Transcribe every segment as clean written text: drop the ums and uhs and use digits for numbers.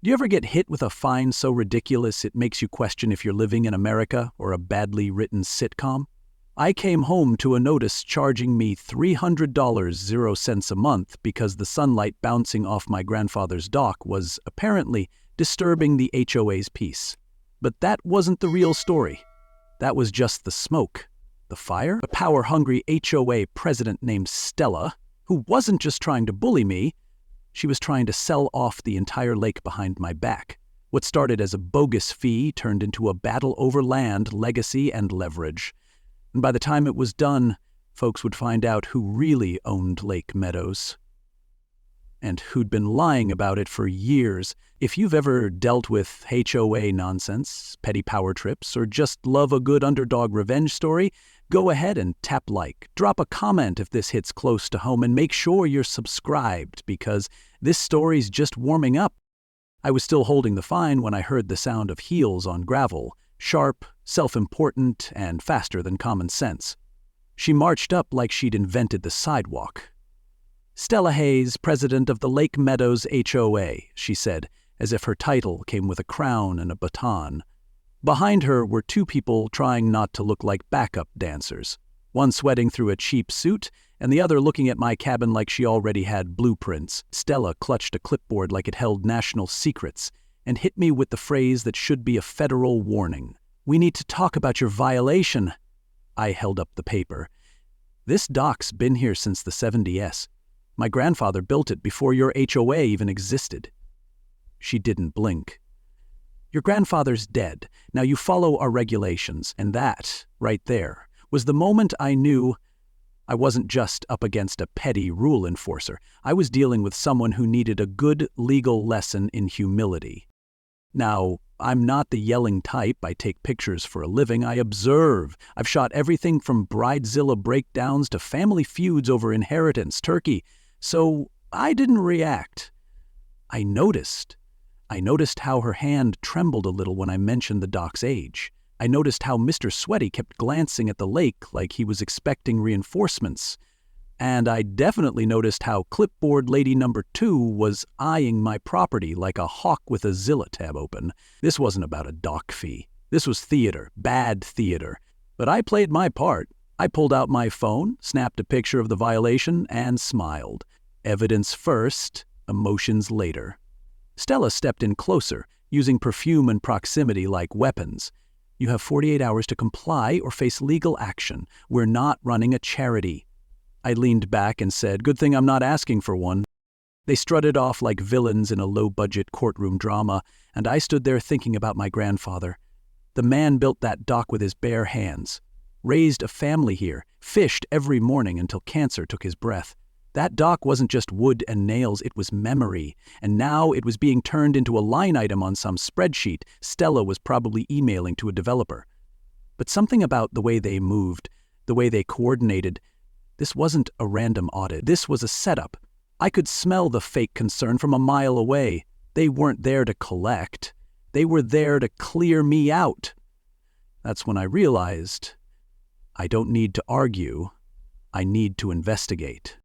Do you ever get hit with a fine so ridiculous it makes you question if you're living in America or a badly written sitcom? I came home to a notice charging me $300.00 a month because the sunlight bouncing off my grandfather's dock was apparently disturbing the HOA's peace. But that wasn't the real story. That was just the smoke. The fire? A power-hungry HOA president named Stella, who wasn't just trying to bully me, she was trying to sell off the entire lake behind my back. What started as a bogus fee turned into a battle over land, legacy, and leverage. And by the time it was done, folks would find out who really owned Lake Meadows. And who'd been lying about it for years. If you've ever dealt with HOA nonsense, petty power trips, or just love a good underdog revenge story, go ahead and tap like. Drop a comment if this hits close to home, and make sure you're subscribed because this story's just warming up. I was still holding the fine when I heard the sound of heels on gravel, sharp, self-important, and faster than common sense. She marched up like she'd invented the sidewalk. "Stella Hayes, president of the Lake Meadows HOA," she said, as if her title came with a crown and a baton. Behind her were two people trying not to look like backup dancers, one sweating through a cheap suit and the other looking at my cabin like she already had blueprints. Stella clutched a clipboard like it held national secrets and hit me with the phrase that should be a federal warning. "We need to talk about your violation." I held up the paper. "This dock's been here since the 70s. My grandfather built it before your HOA even existed." She didn't blink. "Your grandfather's dead. Now you follow our regulations." And that, right there, was the moment I knew I wasn't just up against a petty rule enforcer. I was dealing with someone who needed a good legal lesson in humility. Now, I'm not the yelling type. I take pictures for a living. I observe. I've shot everything from bridezilla breakdowns to family feuds over inheritance, turkey. So I didn't react. I noticed how her hand trembled a little when I mentioned the dock's age. I noticed how Mr. Sweaty kept glancing at the lake like he was expecting reinforcements. And I definitely noticed how clipboard lady number 2 was eyeing my property like a hawk with a Zilla tab open. This wasn't about a dock fee. This was theater, bad theater. But I played my part. I pulled out my phone, snapped a picture of the violation, and smiled. Evidence first, emotions later. Stella stepped in closer, using perfume and proximity like weapons. "You have 48 hours to comply or face legal action. We're not running a charity." I leaned back and said, "Good thing I'm not asking for one." They strutted off like villains in a low-budget courtroom drama, and I stood there thinking about my grandfather. The man built that dock with his bare hands, raised a family here, fished every morning until cancer took his breath. That dock wasn't just wood and nails, it was memory. And now it was being turned into a line item on some spreadsheet Stella was probably emailing to a developer. But something about the way they moved, the way they coordinated, this wasn't a random audit. This was a setup. I could smell the fake concern from a mile away. They weren't there to collect. They were there to clear me out. That's when I realized I don't need to argue. I need to investigate.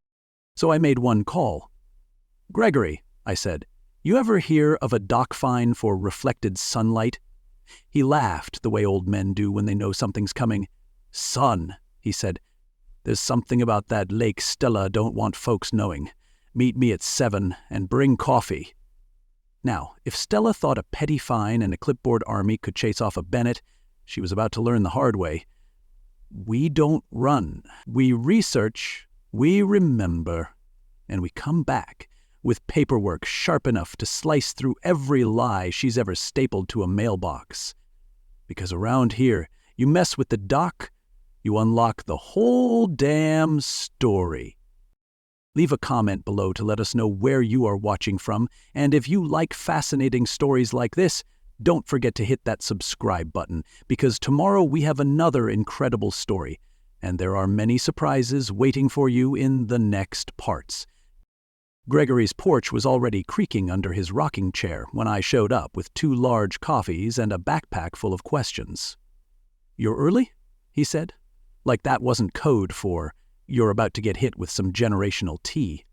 So I made one call. "Gregory," I said, "you ever hear of a dock fine for reflected sunlight?" He laughed the way old men do when they know something's coming. "Son," he said, "there's something about that lake Stella don't want folks knowing. Meet me at 7 and bring coffee." Now, if Stella thought a petty fine and a clipboard army could chase off a Bennett, she was about to learn the hard way. We don't run. We research. We remember, and we come back with paperwork sharp enough to slice through every lie she's ever stapled to a mailbox. Because around here, you mess with the dock, you unlock the whole damn story. Leave a comment below to let us know where you are watching from, and if you like fascinating stories like this, don't forget to hit that subscribe button, because tomorrow we have another incredible story. And there are many surprises waiting for you in the next parts. Gregory's porch was already creaking under his rocking chair when I showed up with 2 large coffees and a backpack full of questions. "You're early?" he said, like that wasn't code for, "You're about to get hit with some generational tea."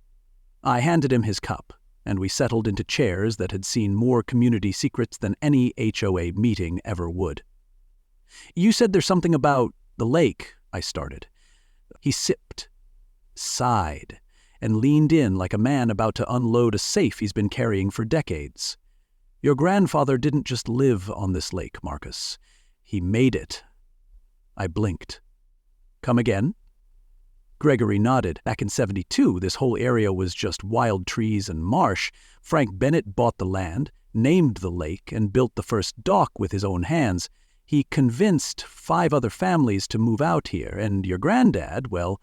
I handed him his cup, and we settled into chairs that had seen more community secrets than any HOA meeting ever would. "You said there's something about the lake," I started. He sipped, sighed, and leaned in like a man about to unload a safe he's been carrying for decades. "Your grandfather didn't just live on this lake, Marcus. He made it." I blinked. "Come again?" Gregory nodded. "Back in '72, this whole area was just wild trees and marsh. Frank Bennett bought the land, named the lake, and built the first dock with his own hands. He convinced 5 other families to move out here, and your granddad, well,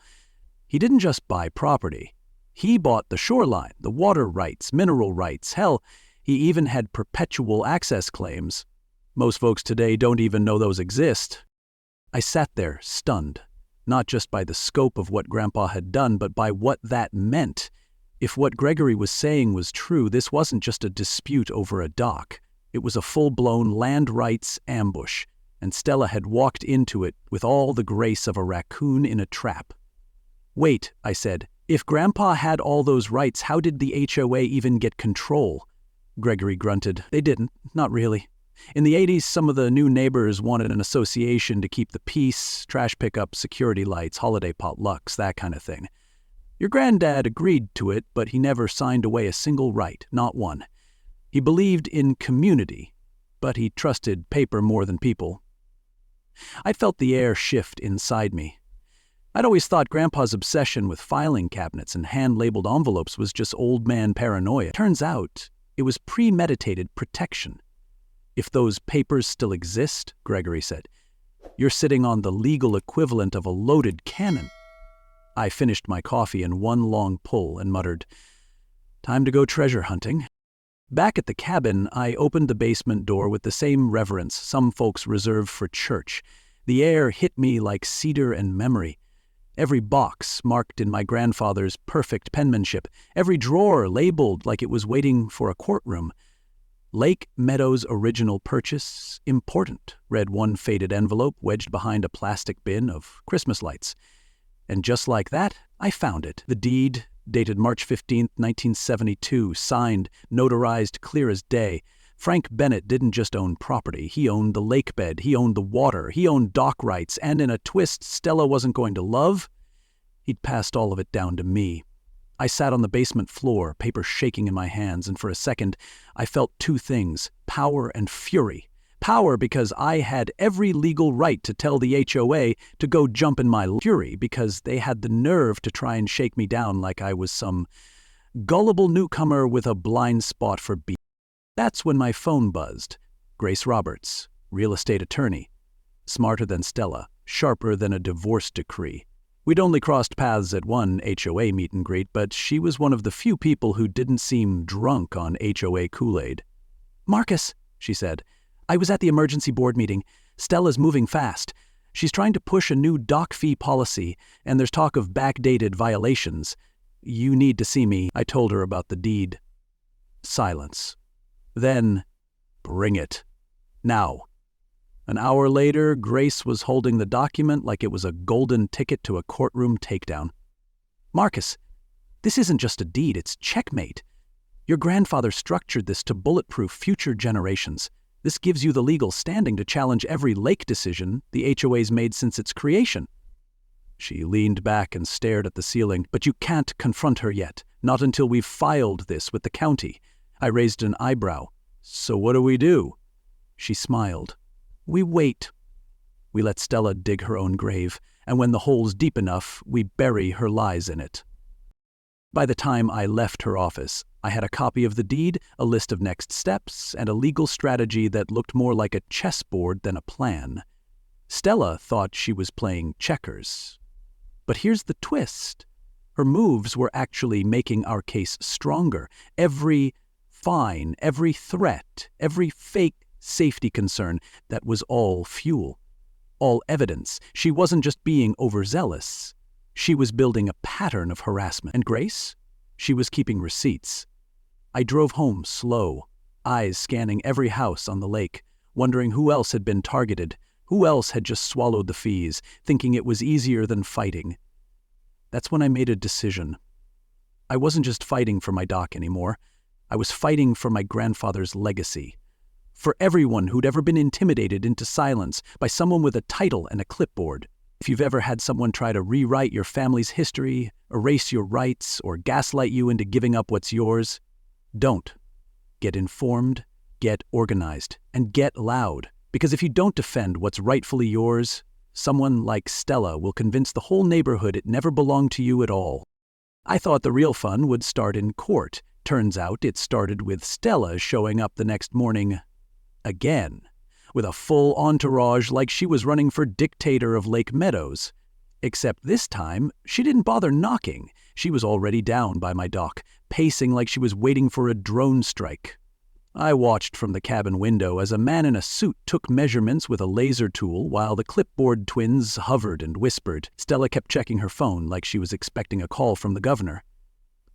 he didn't just buy property. He bought the shoreline, the water rights, mineral rights. Hell, he even had perpetual access claims. Most folks today don't even know those exist." I sat there, stunned, not just by the scope of what Grandpa had done, but by what that meant. If what Gregory was saying was true, this wasn't just a dispute over a dock. It was a full-blown land rights ambush, and Stella had walked into it with all the grace of a raccoon in a trap. "Wait," I said, "if Grandpa had all those rights, how did the HOA even get control?" Gregory grunted. "They didn't, not really. In the '80s, some of the new neighbors wanted an association to keep the peace, trash pickup, security lights, holiday potlucks, that kind of thing. Your granddad agreed to it, but he never signed away a single right, not one. He believed in community, but he trusted paper more than people." I felt the air shift inside me. I'd always thought Grandpa's obsession with filing cabinets and hand-labeled envelopes was just old man paranoia. Turns out, it was premeditated protection. "If those papers still exist," Gregory said, "you're sitting on the legal equivalent of a loaded cannon." I finished my coffee in one long pull and muttered, "Time to go treasure hunting." Back at the cabin, I opened the basement door with the same reverence some folks reserve for church. The air hit me like cedar and memory. Every box marked in my grandfather's perfect penmanship, every drawer labeled like it was waiting for a courtroom. "Lake Meadows original purchase, important," read one faded envelope wedged behind a plastic bin of Christmas lights. And just like that, I found it. The deed, dated March 15, 1972, signed, notarized, clear as day. Frank Bennett didn't just own property. He owned the lake bed, he owned the water, he owned dock rights, and in a twist Stella wasn't going to love, he'd passed all of it down to me. I sat on the basement floor, paper shaking in my hands, and for a second, I felt 2 things, power and fury. Power because I had every legal right to tell the HOA to go jump in my fury because they had the nerve to try and shake me down like I was some gullible newcomer with a blind spot for beef. That's when my phone buzzed. Grace Roberts, real estate attorney. Smarter than Stella, sharper than a divorce decree. We'd only crossed paths at one HOA meet and greet, but she was one of the few people who didn't seem drunk on HOA Kool-Aid. "Marcus," she said, "I was at the emergency board meeting. Stella's moving fast. She's trying to push a new dock fee policy, and there's talk of backdated violations. You need to see me." I told her about the deed. Silence. Then, "Bring it. Now." An hour later, Grace was holding the document like it was a golden ticket to a courtroom takedown. "Marcus, this isn't just a deed, it's checkmate. Your grandfather structured this to bulletproof future generations. This gives you the legal standing to challenge every lake decision the HOA's made since its creation." She leaned back and stared at the ceiling. "But you can't confront her yet, not until we've filed this with the county." I raised an eyebrow. "So what do we do?" She smiled. "We wait. We let Stella dig her own grave, and when the hole's deep enough, we bury her lies in it." By the time I left her office, I had a copy of the deed, a list of next steps, and a legal strategy that looked more like a chessboard than a plan. Stella thought she was playing checkers. But here's the twist. Her moves were actually making our case stronger. Every fine, every threat, every fake safety concern, that was all fuel, all evidence. She wasn't just being overzealous. She was building a pattern of harassment. And Grace? She was keeping receipts. I drove home slow, eyes scanning every house on the lake, wondering who else had been targeted, who else had just swallowed the fees, thinking it was easier than fighting. That's when I made a decision. I wasn't just fighting for my dock anymore. I was fighting for my grandfather's legacy. For everyone who'd ever been intimidated into silence by someone with a title and a clipboard. If you've ever had someone try to rewrite your family's history, erase your rights, or gaslight you into giving up what's yours, don't. Get informed, get organized, and get loud. Because if you don't defend what's rightfully yours, someone like Stella will convince the whole neighborhood it never belonged to you at all. I thought the real fun would start in court. Turns out it started with Stella showing up the next morning again, with a full entourage like she was running for dictator of Lake Meadows. Except this time, she didn't bother knocking. She was already down by my dock, pacing like she was waiting for a drone strike. I watched from the cabin window as a man in a suit took measurements with a laser tool while the clipboard twins hovered and whispered. Stella kept checking her phone like she was expecting a call from the governor.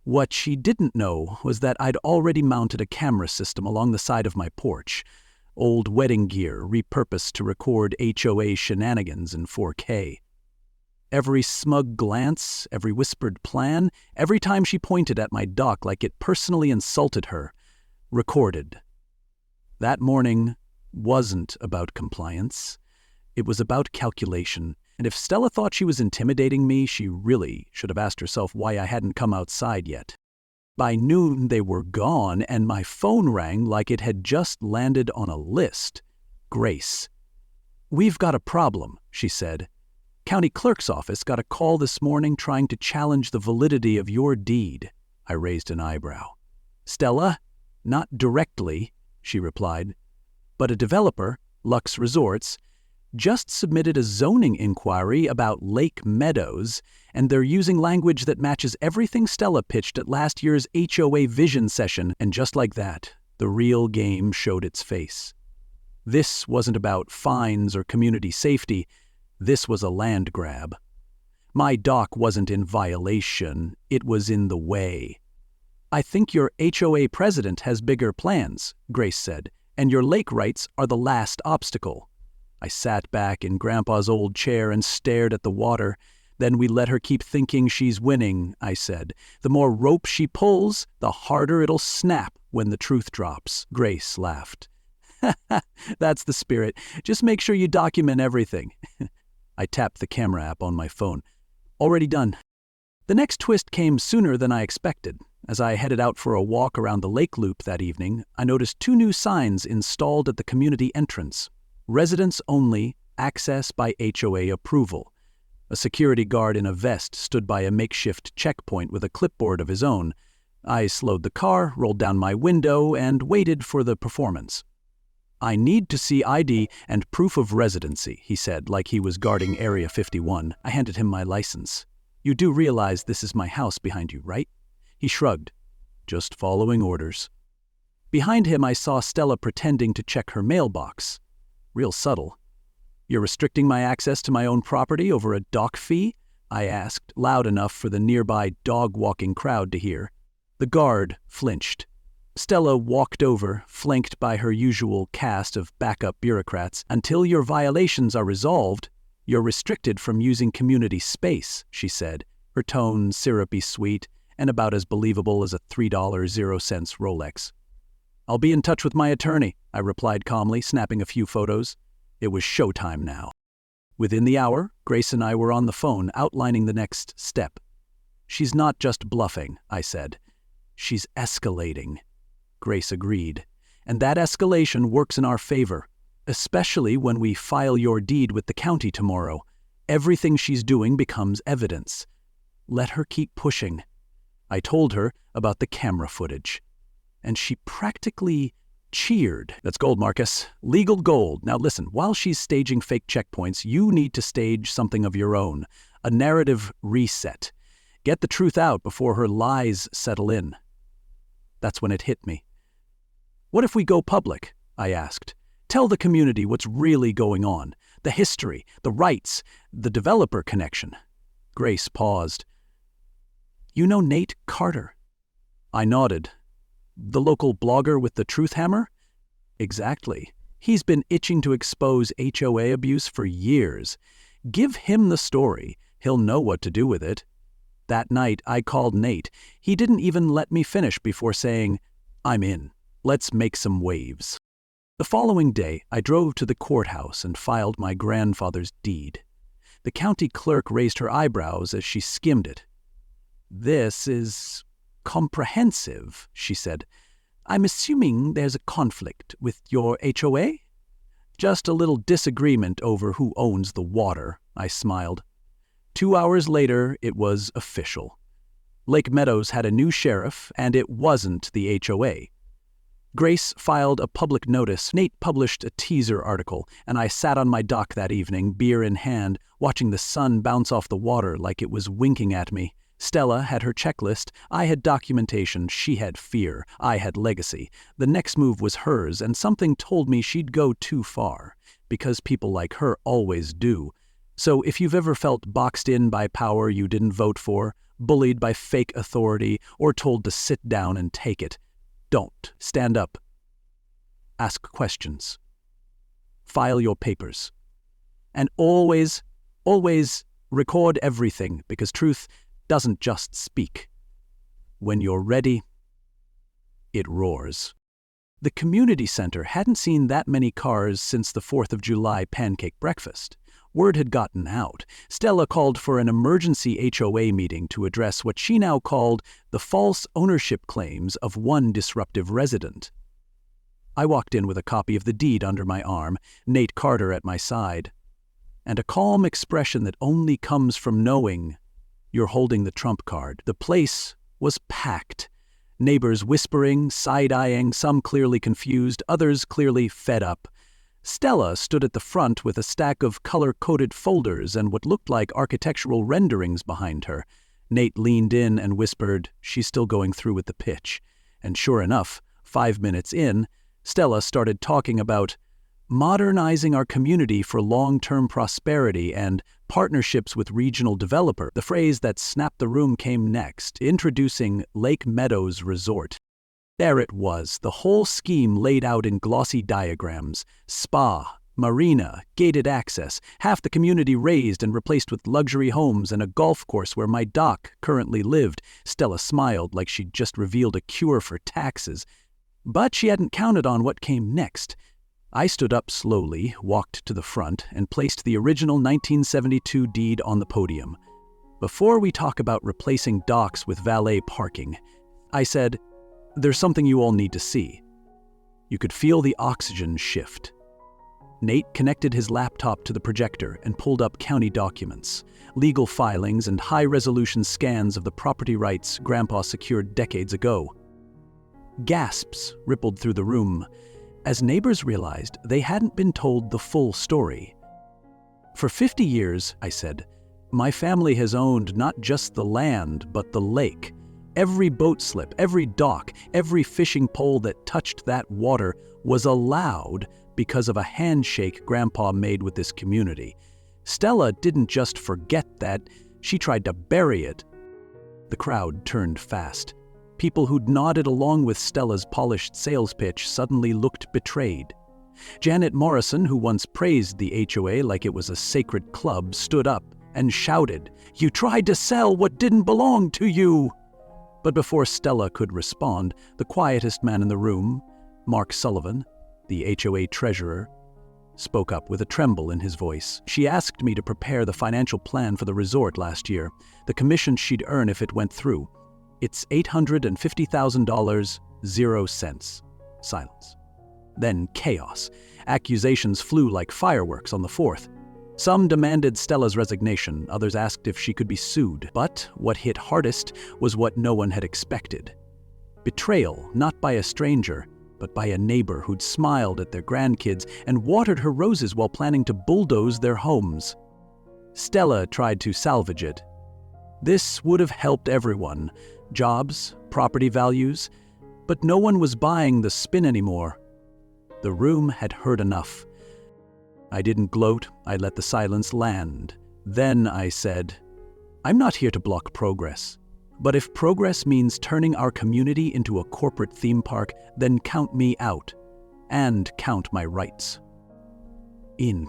What she didn't know was that I'd already mounted a camera system along the side of my porch, old wedding gear repurposed to record HOA shenanigans in 4K. Every smug glance, every whispered plan, every time she pointed at my dock like it personally insulted her, recorded. That morning wasn't about compliance. It was about calculation. And if Stella thought she was intimidating me, she really should have asked herself why I hadn't come outside yet. By noon, they were gone, and my phone rang like it had just landed on a list. Grace. "We've got a problem," she said. "County clerk's office got a call this morning trying to challenge the validity of your deed." I raised an eyebrow. "Stella? Not directly," she replied. "But a developer, Lux Resorts, just submitted a zoning inquiry about Lake Meadows, and they're using language that matches everything Stella pitched at last year's HOA vision session, and just like that, the real game showed its face. This wasn't about fines or community safety. This was a land grab. My dock wasn't in violation. It was in the way. "I think your HOA president has bigger plans," Grace said, "and your lake rights are the last obstacle." I sat back in Grandpa's old chair and stared at the water. "Then we let her keep thinking she's winning," I said. "The more rope she pulls, the harder it'll snap when the truth drops." Grace laughed. "That's the spirit. Just make sure you document everything." I tapped the camera app on my phone. "Already done." The next twist came sooner than I expected. As I headed out for a walk around the lake loop that evening, I noticed 2 new signs installed at the community entrance. Residents only, access by HOA approval. A security guard in a vest stood by a makeshift checkpoint with a clipboard of his own. I slowed the car, rolled down my window, and waited for the performance. "I need to see ID and proof of residency," he said, like he was guarding Area 51. I handed him my license. "You do realize this is my house behind you, right?" He shrugged. "Just following orders." Behind him, I saw Stella pretending to check her mailbox. Real subtle. "You're restricting my access to my own property over a dock fee?" I asked, loud enough for the nearby dog-walking crowd to hear. The guard flinched. Stella walked over, flanked by her usual cast of backup bureaucrats. "Until your violations are resolved, you're restricted from using community space," she said, her tone syrupy sweet and about as believable as a $3.00 Rolex. "I'll be in touch with my attorney," I replied calmly, snapping a few photos. It was showtime now. Within the hour, Grace and I were on the phone outlining the next step. "She's not just bluffing," I said. "She's escalating." Grace agreed. "And that escalation works in our favor, especially when we file your deed with the county tomorrow. Everything she's doing becomes evidence. Let her keep pushing." I told her about the camera footage. And she practically cheered. "That's gold, Marcus. Legal gold. Now listen, while she's staging fake checkpoints, you need to stage something of your own. A narrative reset. Get the truth out before her lies settle in." That's when it hit me. "What if we go public?" I asked. "Tell the community what's really going on. The history, the rights, the developer connection." Grace paused. "You know Nate Carter?" I nodded. "The local blogger with the truth hammer?" "Exactly. He's been itching to expose HOA abuse for years. Give him the story. He'll know what to do with it." That night, I called Nate. He didn't even let me finish before saying, I'm in. Let's make some waves. The following day, I drove to the courthouse and filed my grandfather's deed. The county clerk raised her eyebrows as she skimmed it. "This is comprehensive," she said. "I'm assuming there's a conflict with your HOA?" "Just a little disagreement over who owns the water," I smiled. 2 hours later, it was official. Lake Meadows had a new sheriff, and it wasn't the HOA. Grace filed a public notice, Nate published a teaser article, and I sat on my dock that evening, beer in hand, watching the sun bounce off the water like it was winking at me. Stella had her checklist, I had documentation, she had fear, I had legacy. The next move was hers, and something told me she'd go too far, because people like her always do. So if you've ever felt boxed in by power you didn't vote for, bullied by fake authority, or told to sit down and take it, don't. Stand up. Ask questions. File your papers. And always record everything, because truth doesn't just speak. When you're ready, it roars. The community center hadn't seen that many cars since the 4th of July pancake breakfast. Word had gotten out. Stella called for an emergency HOA meeting to address what she now called the false ownership claims of one disruptive resident. I walked in with a copy of the deed under my arm, Nate Carter at my side, and a calm expression that only comes from knowing you're holding the trump card. The place was packed. Neighbors whispering, side-eyeing, some clearly confused, others clearly fed up. Stella stood at the front with a stack of color-coded folders and what looked like architectural renderings behind her. Nate leaned in and whispered, "She's still going through with the pitch." And sure enough, 5 minutes in, Stella started talking about modernizing our community for long-term prosperity and partnerships with regional developer. The phrase that snapped the room came next, introducing Lake Meadows Resort. There it was, the whole scheme laid out in glossy diagrams. Spa, marina, gated access, half the community raised and replaced with luxury homes and a golf course where my doc currently lived. Stella smiled like she'd just revealed a cure for taxes. But she hadn't counted on what came next. I stood up slowly, walked to the front, and placed the original 1972 deed on the podium. "Before we talk about replacing docks with valet parking," I said, "there's something you all need to see." You could feel the oxygen shift. Nate connected his laptop to the projector and pulled up county documents, legal filings and high-resolution scans of the property rights Grandpa secured decades ago. Gasps rippled through the room as neighbors realized they hadn't been told the full story. "For 50 years, I said, my family has owned not just the land, but the lake. Every boat slip, every dock, every fishing pole that touched that water was allowed because of a handshake Grandpa made with this community. Stella didn't just forget that, she tried to bury it." The crowd turned fast. People who'd nodded along with Stella's polished sales pitch suddenly looked betrayed. Janet Morrison, who once praised the HOA like it was a sacred club, stood up and shouted, "You tried to sell what didn't belong to you!" But before Stella could respond, the quietest man in the room, Mark Sullivan, the HOA treasurer, spoke up with a tremble in his voice. "She asked me to prepare the financial plan for the resort last year, the commission she'd earn if it went through. It's $850,000, 0 cents. Silence. Then chaos. Accusations flew like fireworks on the 4th. Some demanded Stella's resignation, others asked if she could be sued. But what hit hardest was what no one had expected. Betrayal, not by a stranger, but by a neighbor who'd smiled at their grandkids and watered her roses while planning to bulldoze their homes. Stella tried to salvage it. This would have helped everyone. Jobs, property values, but no one was buying the spin anymore. The room had heard enough. I didn't gloat, I let the silence land. Then I said, "I'm not here to block progress, but if progress means turning our community into a corporate theme park, then count me out, and count my rights."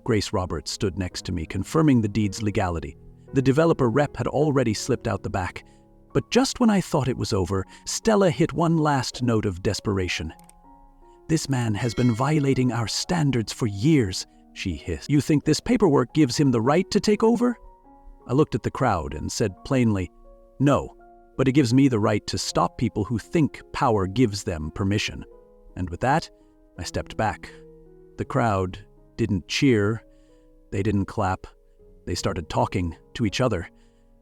Grace Roberts stood next to me, confirming the deed's legality. The developer rep had already slipped out the back. But just when I thought it was over, Stella hit one last note of desperation. "This man has been violating our standards for years," she hissed. "You think this paperwork gives him the right to take over?" I looked at the crowd and said plainly, "No, but it gives me the right to stop people who think power gives them permission." And with that, I stepped back. The crowd didn't cheer. They didn't clap. They started talking to each other,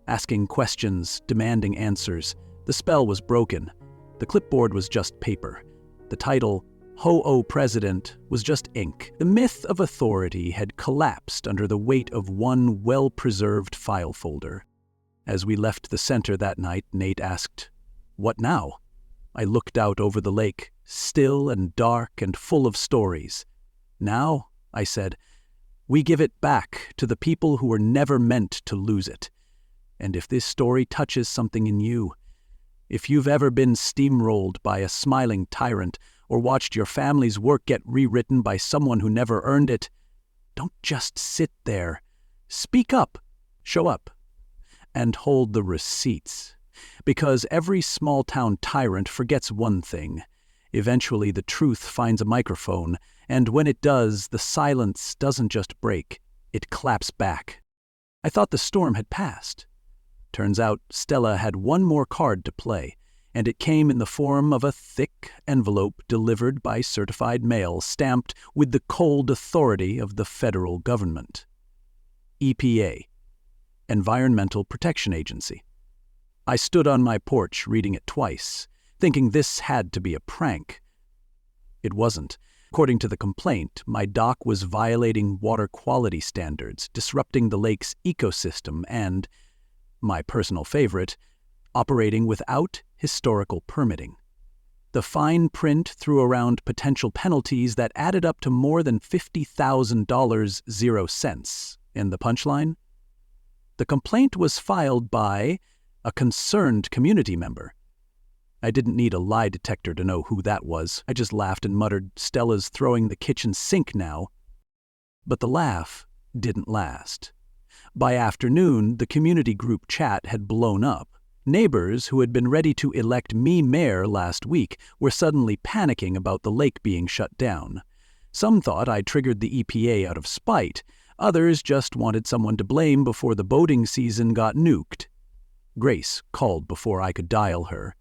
asking questions, demanding answers. The spell was broken. The clipboard was just paper. The title, HOA President, was just ink. The myth of authority had collapsed under the weight of one well-preserved file folder. As we left the center that night, Nate asked, "What now?" I looked out over the lake, still and dark and full of stories. "Now," I said, "we give it back to the people who were never meant to lose it. And if this story touches something in you, if you've ever been steamrolled by a smiling tyrant or watched your family's work get rewritten by someone who never earned it, don't just sit there. Speak up, show up, and hold the receipts. Because every small-town tyrant forgets one thing. Eventually the truth finds a microphone, and when it does, the silence doesn't just break, it claps back." I thought the storm had passed. Turns out Stella had one more card to play, and it came in the form of a thick envelope delivered by certified mail stamped with the cold authority of the federal government. EPA, Environmental Protection Agency. I stood on my porch reading it twice, thinking this had to be a prank. It wasn't. According to the complaint, my dock was violating water quality standards, disrupting the lake's ecosystem, and, my personal favorite, operating without historical permitting. The fine print threw around potential penalties that added up to more than $50,000, 0 cents. And the punchline? The complaint was filed by a concerned community member. I didn't need a lie detector to know who that was. I just laughed and muttered, "Stella's throwing the kitchen sink now." But the laugh didn't last. By afternoon, the community group chat had blown up. Neighbors who had been ready to elect me mayor last week were suddenly panicking about the lake being shut down. Some thought I triggered the EPA out of spite. Others just wanted someone to blame before the boating season got nuked. Grace called before I could dial her.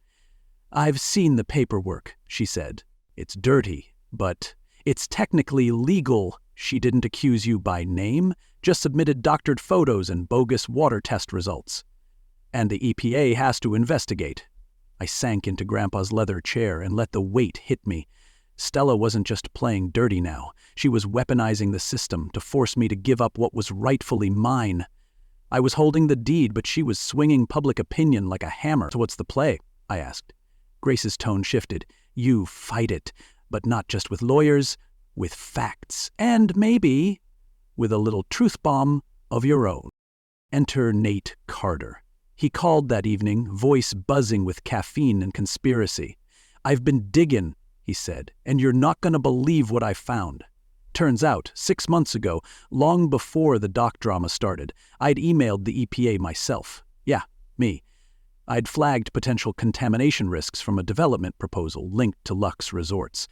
"I've seen the paperwork," she said. "It's dirty, but it's technically legal. She didn't accuse you by name, just submitted doctored photos and bogus water test results. And the EPA has to investigate." I sank into Grandpa's leather chair and let the weight hit me. Stella wasn't just playing dirty now. She was weaponizing the system to force me to give up what was rightfully mine. I was holding the deed, but she was swinging public opinion like a hammer. "So what's the play?" I asked. Grace's tone shifted. "You fight it, but not just with lawyers, with facts, and maybe with a little truth bomb of your own." Enter Nate Carter. He called that evening, voice buzzing with caffeine and conspiracy. "I've been digging," he said, "and you're not going to believe what I found." Turns out, 6 months ago, long before the dock drama started, I'd emailed the EPA myself. Yeah, me. I'd flagged potential contamination risks from a development proposal linked to Lux Resorts.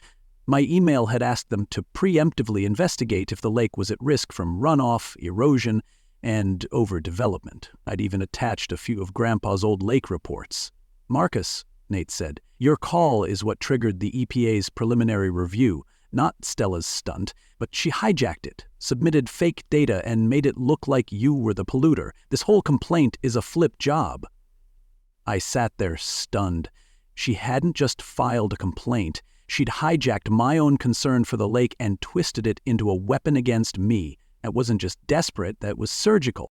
My email had asked them to preemptively investigate if the lake was at risk from runoff, erosion, and overdevelopment. I'd even attached a few of Grandpa's old lake reports. "Marcus," Nate said, "your call is what triggered the EPA's preliminary review, not Stella's stunt, but she hijacked it, submitted fake data, and made it look like you were the polluter. This whole complaint is a flip job." I sat there stunned. She hadn't just filed a complaint. She'd hijacked my own concern for the lake and twisted it into a weapon against me. That wasn't just desperate, that was surgical.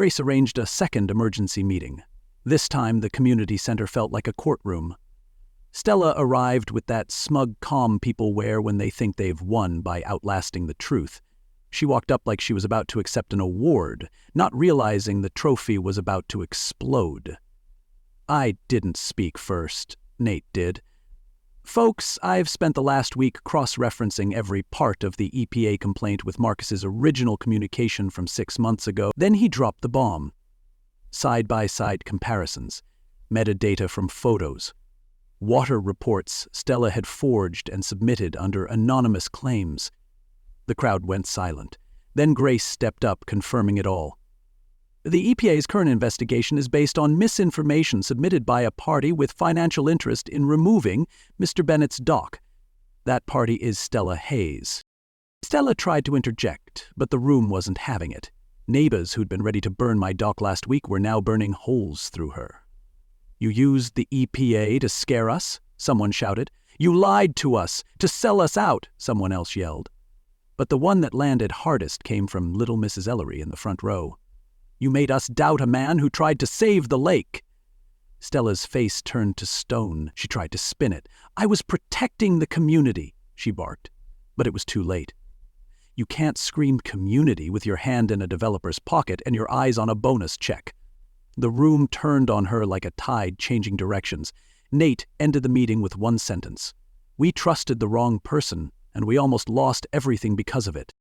Grace arranged a second emergency meeting. This time, the community center felt like a courtroom. Stella arrived with that smug calm people wear when they think they've won by outlasting the truth. She walked up like she was about to accept an award, not realizing the trophy was about to explode. I didn't speak first. Nate did. "Folks, I've spent the last week cross-referencing every part of the EPA complaint with Marcus's original communication from 6 months ago." Then he dropped the bomb. Side-by-side comparisons. metadata from photos, water reports Stella had forged and submitted under anonymous claims. The crowd went silent. Then Grace stepped up, confirming it all. The EPA's current investigation is based on misinformation submitted by a party with financial interest in removing Mr. Bennett's dock. That party is Stella Hayes. Stella tried to interject, but the room wasn't having it. Neighbors who'd been ready to burn my dock last week were now burning holes through her. "You used the EPA to scare us?" someone shouted. "You lied to us, to sell us out," someone else yelled. But the one that landed hardest came from little Mrs. Ellery in the front row. "You made us doubt a man who tried to save the lake." Stella's face turned to stone. She tried to spin it. "I was protecting the community," she barked. But it was too late. You can't scream community with your hand in a developer's pocket and your eyes on a bonus check. The room turned on her like a tide changing directions. Nate ended the meeting with one sentence. "We trusted the wrong person, and we almost lost everything because of it."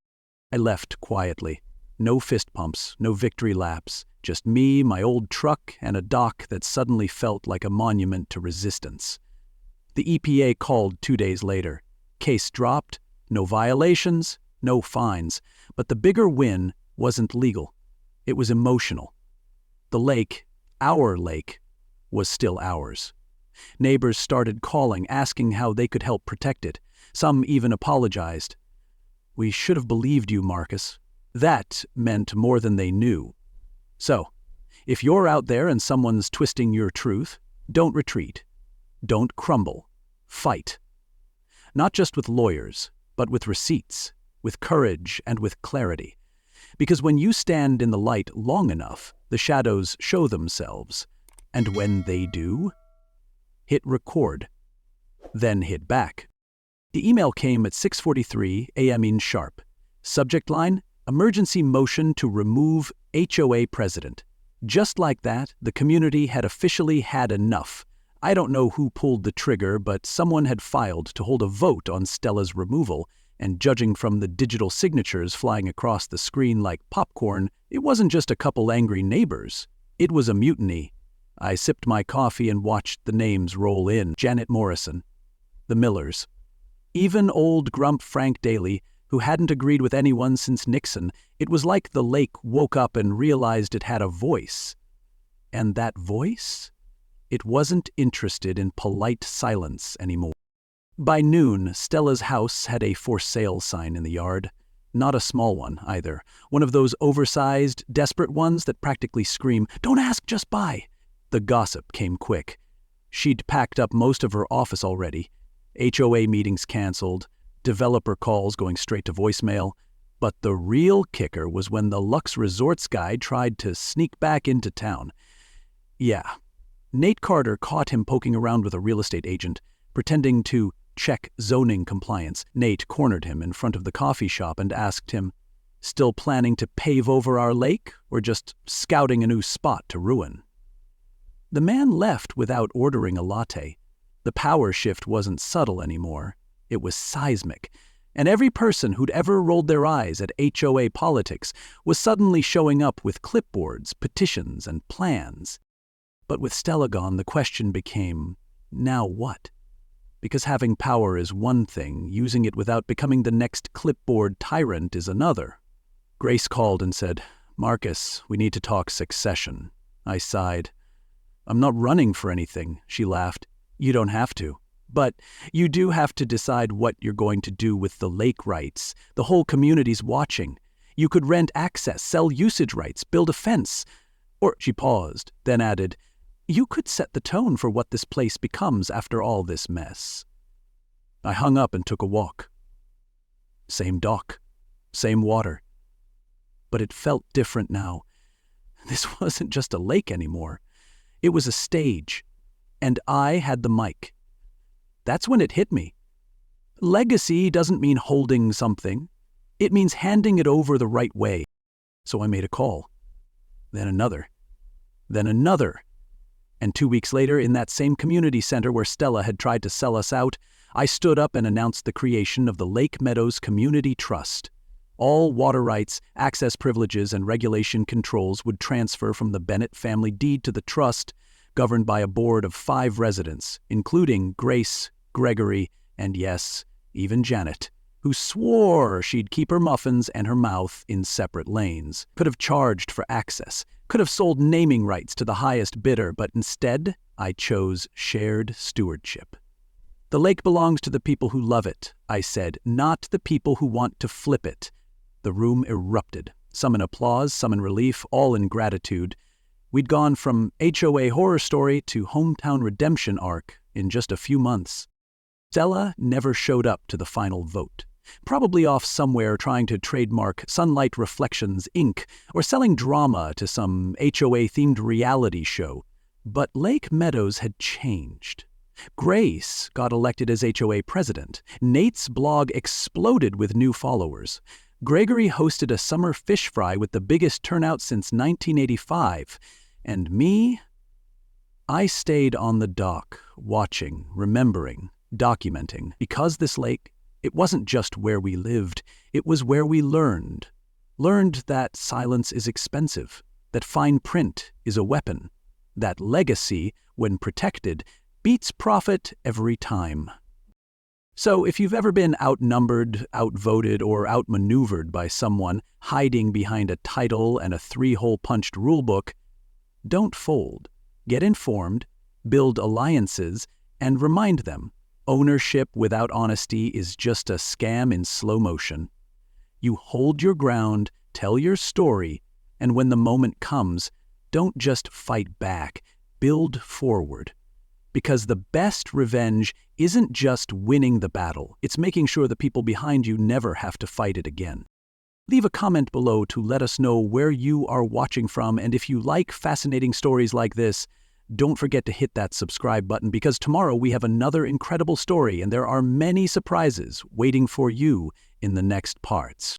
I left quietly. No fist pumps, no victory laps, just me, my old truck, and a dock that suddenly felt like a monument to resistance. The EPA called 2 days later. Case dropped, no violations, no fines, but the bigger win wasn't legal. It was emotional. The lake, our lake, was still ours. Neighbors started calling, asking how they could help protect it. Some even apologized. "We should have believed you, Marcus." That meant more than they knew. So, if you're out there and someone's twisting your truth, don't retreat. Don't crumble. Fight. Not just with lawyers, but with receipts, with courage, and with clarity. Because when you stand in the light long enough, the shadows show themselves. And when they do, hit record. Then hit back. The email came at 6:43 a.m. in sharp. Subject line: Emergency motion to remove HOA president. Just like that, the community had officially had enough. I don't know who pulled the trigger, but someone had filed to hold a vote on Stella's removal, and judging from the digital signatures flying across the screen like popcorn, it wasn't just a couple angry neighbors. It was a mutiny. I sipped my coffee and watched the names roll in. Janet Morrison. The Millers. Even old grump Frank Daly, who hadn't agreed with anyone since Nixon. It was like the lake woke up and realized it had a voice. And that voice? It wasn't interested in polite silence anymore. By noon, Stella's house had a for sale sign in the yard. Not a small one, either. One of those oversized, desperate ones that practically scream, "Don't ask, just buy." The gossip came quick. She'd packed up most of her office already. HOA meetings canceled. Developer calls going straight to voicemail. But the real kicker was when the Lux Resorts guy tried to sneak back into town. Yeah, Nate Carter caught him poking around with a real estate agent, pretending to check zoning compliance. Nate cornered him in front of the coffee shop and asked him, "Still planning to pave over our lake, or just scouting a new spot to ruin?" The man left without ordering a latte. The power shift wasn't subtle anymore. It was seismic, and every person who'd ever rolled their eyes at HOA politics was suddenly showing up with clipboards, petitions, and plans. But with Stella gone, the question became, now what? Because having power is one thing, using it without becoming the next clipboard tyrant is another. Grace called and said, "Marcus, we need to talk succession." I sighed. "I'm not running for anything," she laughed. "You don't have to. But you do have to decide what you're going to do with the lake rights. The whole community's watching. You could rent access, sell usage rights, build a fence. Or," she paused, then added, "you could set the tone for what this place becomes after all this mess." I hung up and took a walk. Same dock, same water. But it felt different now. This wasn't just a lake anymore. It was a stage, and I had the mic. That's when it hit me. Legacy doesn't mean holding something. It means handing it over the right way. So I made a call. Then another. Then another. And 2 weeks later, in that same community center where Stella had tried to sell us out, I stood up and announced the creation of the Lake Meadows Community Trust. All water rights, access privileges, and regulation controls would transfer from the Bennett family deed to the trust, governed by a board of 5 residents, including Grace, Gregory, and yes, even Janet, who swore she'd keep her muffins and her mouth in separate lanes. Could have charged for access, could have sold naming rights to the highest bidder, but instead, I chose shared stewardship. The lake belongs to the people who love it, I said, not the people who want to flip it. The room erupted, some in applause, some in relief, all in gratitude. We'd gone from HOA horror story to hometown redemption arc in just a few months. Stella never showed up to the final vote, probably off somewhere trying to trademark Sunlight Reflections, Inc., or selling drama to some HOA-themed reality show. But Lake Meadows had changed. Grace got elected as HOA president. Nate's blog exploded with new followers. Gregory hosted a summer fish fry with the biggest turnout since 1985. And me? I stayed on the dock, watching, remembering, documenting, because this lake, it wasn't just where we lived, it was where we learned. Learned that silence is expensive, that fine print is a weapon, that legacy, when protected, beats profit every time. So if you've ever been outnumbered, outvoted, or outmaneuvered by someone hiding behind a title and a 3-hole punched rulebook, don't fold. Get informed, build alliances, and remind them ownership without honesty is just a scam in slow motion. You hold your ground, tell your story, and when the moment comes, don't just fight back, build forward. Because the best revenge isn't just winning the battle, it's making sure the people behind you never have to fight it again. Leave a comment below to let us know where you are watching from, and if you like fascinating stories like this, don't forget to hit that subscribe button, because tomorrow we have another incredible story and there are many surprises waiting for you in the next parts.